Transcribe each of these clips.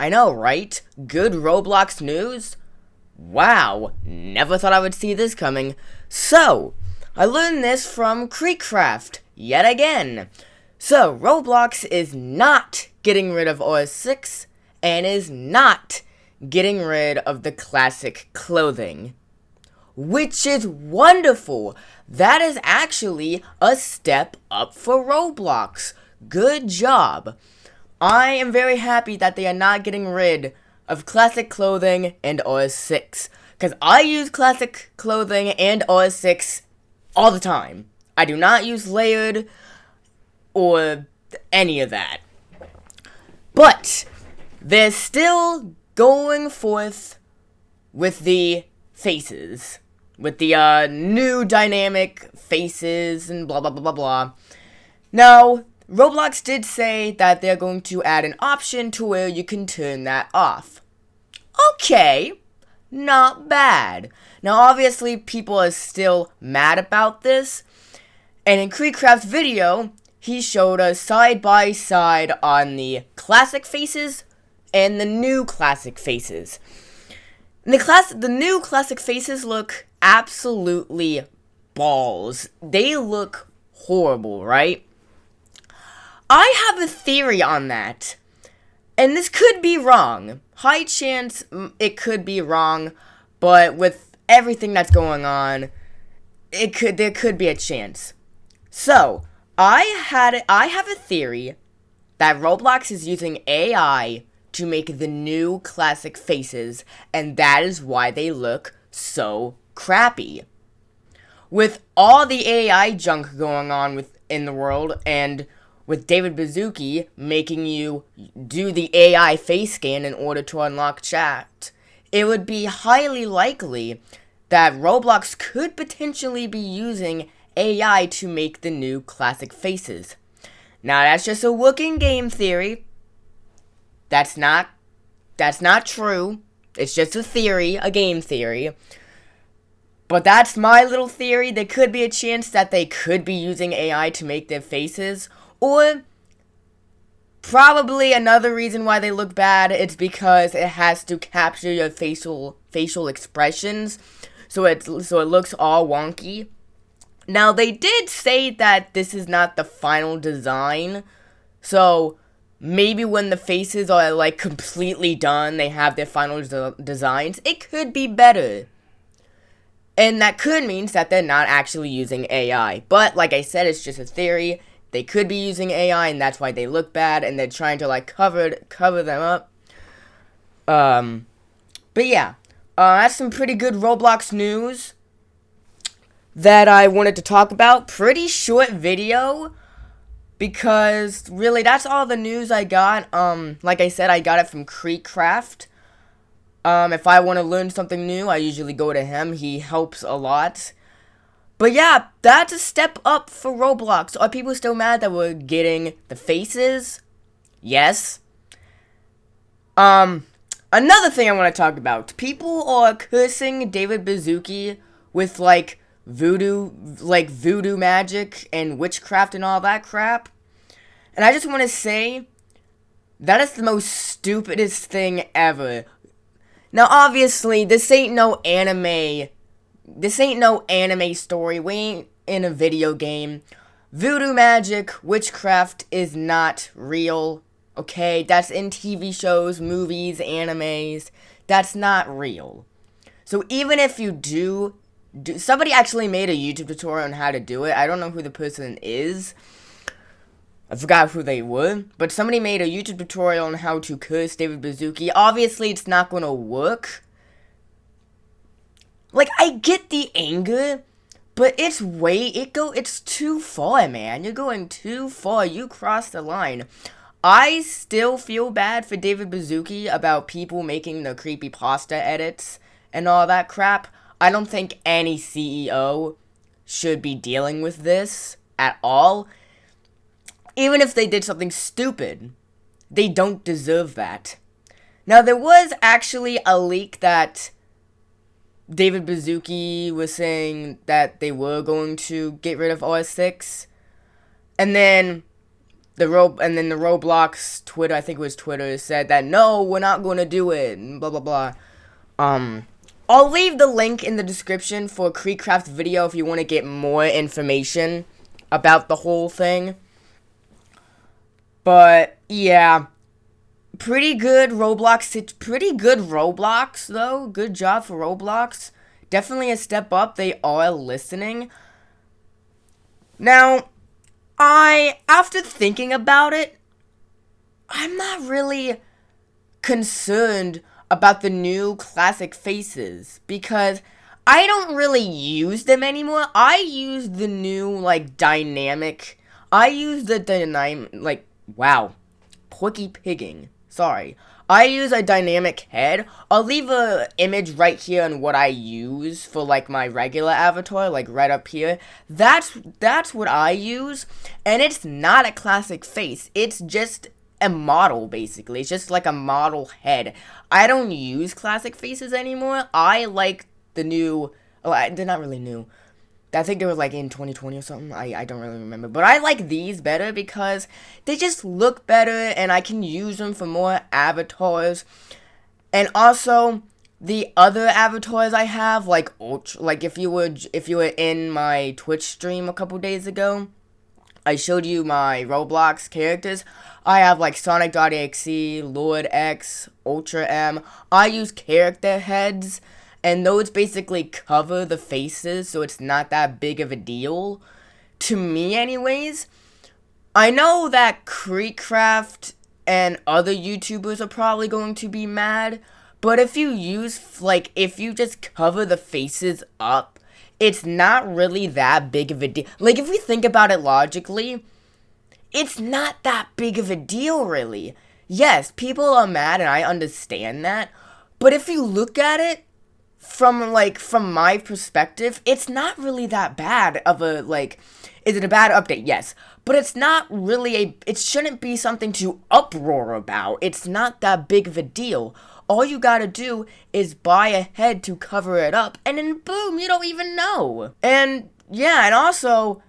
I know, right? Good Roblox news? Wow, never thought I would see this coming. So, I learned this from Creekcraft, yet again. So, Roblox is not getting rid of OS 6, and is not getting rid of the classic clothing. Which is wonderful! That is actually a step up for Roblox. Good job! I am very happy that they are not getting rid of classic clothing and OS 6. Because I use classic clothing and OS 6 all the time. I do not use layered or any of that. But they're still going forth with the faces. With the new dynamic faces and blah blah blah blah blah. Now, Roblox did say that they're going to add an option to where you can turn that off. Okay, not bad. Now, obviously, people are still mad about this. And in Creekcraft's video, he showed us side by side on the classic faces and the new classic faces. And the new classic faces look absolutely balls. They look horrible, right? I have a theory on that. And this could be wrong. High chance it could be wrong, but with everything that's going on, there could be a chance. So, I have a theory that Roblox is using AI to make the new classic faces, and that is why they look so crappy. With all the AI junk going on in the world, and with David Baszucki making you do the AI face scan in order to unlock chat, it would be highly likely that Roblox could potentially be using AI to make the new classic faces. Now, that's just a working game theory. That's not true. It's just a theory, a game theory. But that's my little theory. There could be a chance that they could be using AI to make their faces. Or, probably another reason why they look bad, it's because it has to capture your facial expressions. So it looks all wonky. Now, they did say that this is not the final design. So, maybe when the faces are, like, completely done, they have their final designs, it could be better. And that could mean that they're not actually using AI. But, like I said, it's just a theory. They could be using AI, and that's why they look bad, and they're trying to, like, cover them up. But yeah, that's some pretty good Roblox news that I wanted to talk about. Pretty short video, because really that's all the news I got. Like I said, I got it from Creekcraft. If I want to learn something new, I usually go to him. He helps a lot. But yeah, that's a step up for Roblox. Are people still mad that we're getting the faces? Yes. Another thing I want to talk about. People are cursing David Baszucki with, like, voodoo magic and witchcraft and all that crap. And I just want to say, that is the most stupidest thing ever. Now, obviously, this ain't no anime story. We ain't in a video game. Voodoo magic, witchcraft is not real. Okay, that's in TV shows, movies, animes. That's not real. So even if you do somebody actually made a YouTube tutorial on how to do it. I don't know who the person is. I forgot who they were. But somebody made a YouTube tutorial on how to curse David Baszucki. Obviously, it's not going to work. Like, I get the anger, but it's too far, man. You're going too far. You crossed the line. I still feel bad for David Baszucki about people making the creepypasta edits and all that crap. I don't think any CEO should be dealing with this at all. Even if they did something stupid, they don't deserve that. Now, there was actually a leak that David Baszucki was saying that they were going to get rid of OS 6. And then and then the Roblox Twitter, I think it was Twitter, said that no, we're not going to do it, and blah blah blah. I'll leave the link in the description for KreekCraft's video if you want to get more information about the whole thing. But yeah, pretty good Roblox though. Good job for Roblox. Definitely a step up. They are listening. Now, after thinking about it, I'm not really concerned about the new classic faces because I don't really use them anymore. I use the new, dynamic. I use the dynamic, wow. Porky pigging. Sorry. I use a dynamic head. I'll leave a image right here on what I use for, my regular avatar, right up here. That's what I use, and it's not a classic face. It's just a model, basically. It's just like a model head. I don't use classic faces anymore. I like the new, they're not really new. I think they were in 2020 or something. I don't really remember. But I like these better because they just look better and I can use them for more avatars. And also, the other avatars I have, if you were in my Twitch stream a couple days ago, I showed you my Roblox characters. I have Sonic.exe, Lord X, Ultra M. I use character heads. And those basically cover the faces, so it's not that big of a deal. To me, anyways. I know that KreekCraft and other YouTubers are probably going to be mad. But if you if you just cover the faces up, it's not really that big of a deal. If we think about it logically, it's not that big of a deal, really. Yes, people are mad, and I understand that. But if you look at it, from my perspective, it's not really that bad of a, is it a bad update? Yes. But it's not really it shouldn't be something to uproar about. It's not that big of a deal. All you gotta do is buy a head to cover it up, and then boom, you don't even know. And, yeah, and also,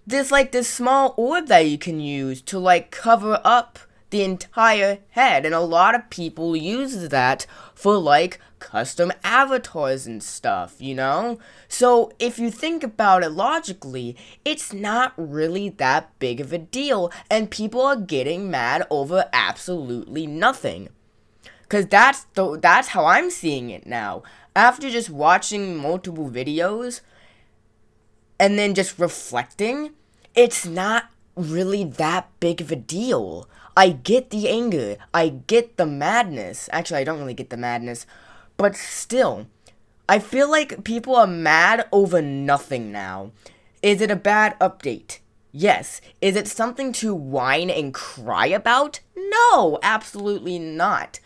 there's, this small orb that you can use to, cover up the entire head, and a lot of people use that for, custom avatars and stuff, you know? So, if you think about it logically, it's not really that big of a deal, and people are getting mad over absolutely nothing. Because that's how I'm seeing it now. After just watching multiple videos, and then just reflecting, it's not really that big of a deal. I get the anger. I get the madness. Actually, I don't really get the madness. But still, I feel like people are mad over nothing now. Is it a bad update? Yes. Is it something to whine and cry about? No, absolutely not.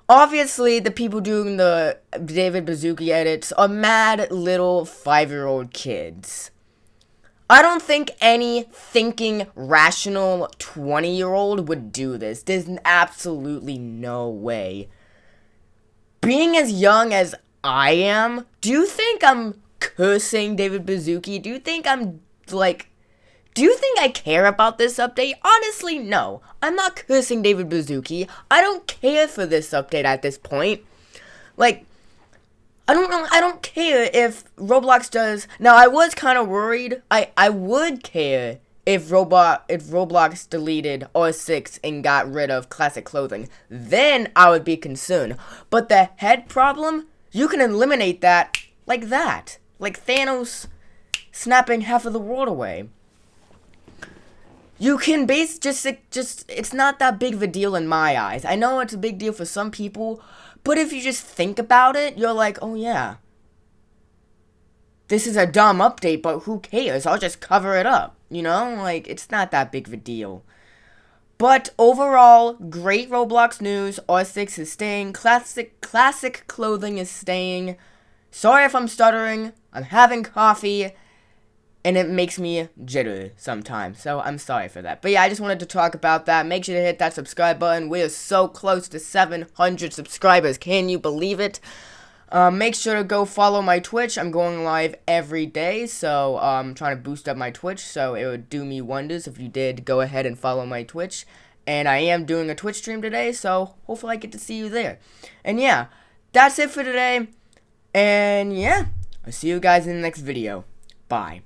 Obviously, the people doing the David Baszucki edits are mad little 5-year-old kids. I don't think any thinking, rational 20-year-old would do this. There's absolutely no way. Being as young as I am, do you think I'm cursing David Baszucki? Do you think I care about this update? Honestly, no. I'm not cursing David Baszucki. I don't care for this update at this point. I don't care if Roblox does. Now, I was kind of worried. I would care if Roblox deleted R6 and got rid of classic clothing. Then I would be concerned. But the head problem, you can eliminate that like that. Like Thanos snapping half of the world away. You can it's not that big of a deal in my eyes. I know it's a big deal for some people, but if you just think about it, you're like, oh yeah. This is a dumb update, but who cares? I'll just cover it up, you know? It's not that big of a deal. But overall, great Roblox news. R6 is staying. Classic clothing is staying. Sorry if I'm stuttering. I'm having coffee. And it makes me jitter sometimes. So I'm sorry for that. But yeah, I just wanted to talk about that. Make sure to hit that subscribe button. We are so close to 700 subscribers. Can you believe it? Make sure to go follow my Twitch. I'm going live every day, so I'm trying to boost up my Twitch, so it would do me wonders if you did go ahead and follow my Twitch. And I am doing a Twitch stream today, so hopefully I get to see you there. And yeah, that's it for today. And yeah, I'll see you guys in the next video. Bye.